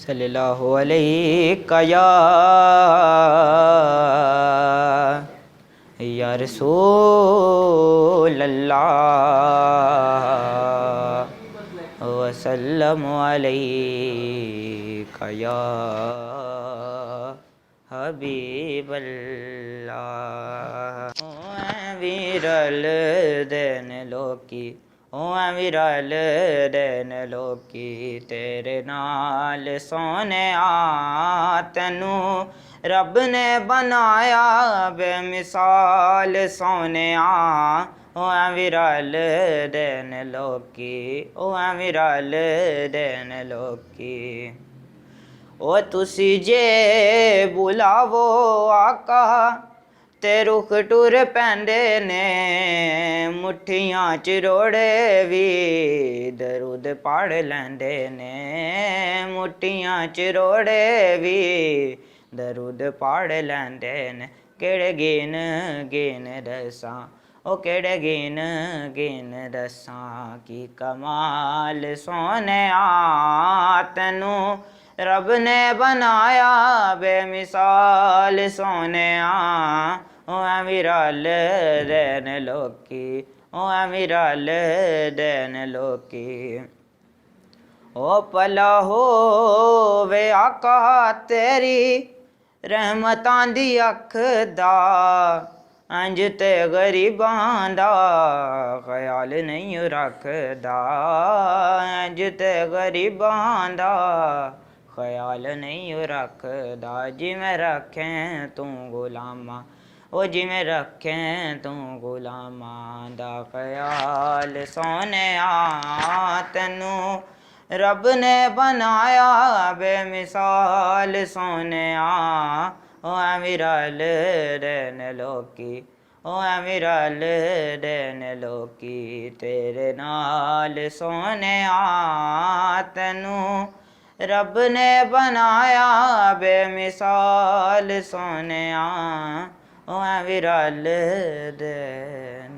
सल्लल्लाहु अलैहि या रसूल अल्लाह वसल्लम अलैका या हबीब अल्लाह। विरल दिन लोकी विरल दिन लोकी तेरे नाल सोने तैनू रब ने बनाया बेमिसाल सोने विरल दिन लोकी विरल दिन लोकी। ओ तुसी जे बुलावो आका ते रुख टुर पैंदे ने मुट्ठियां च रोड़े भी दरूद पढ़ लैंदे ने मुट्ठियां च रोड़े भी दरूद पढ़ लैंदे ने। केड़े गिन गिन दसां ओ केड़े गिन गिन दसां की कमाल सोने तैनू रब ने बनाया बेमिसाल सोने विरल दिन लोकी विरल दिन लोकी। ओ भला होवे आका तेरी रहमतां दी अख दा अंज ते गरीबां दा ख्याल नहीं रखदा अंज ते गरीबां दा ख्याल नहीं रखदा। जिवें रखें तू गुलामा ओ जिवें रखें तू गुलामां दा ख्याल सोने तैनू रब ने बनाया बेमिसाल सोने विरल दिन लोकी विरल दिन लोकी तेरे नाल सोने तैनू रब ने बनाया बेमिसाल सोने विरल दिन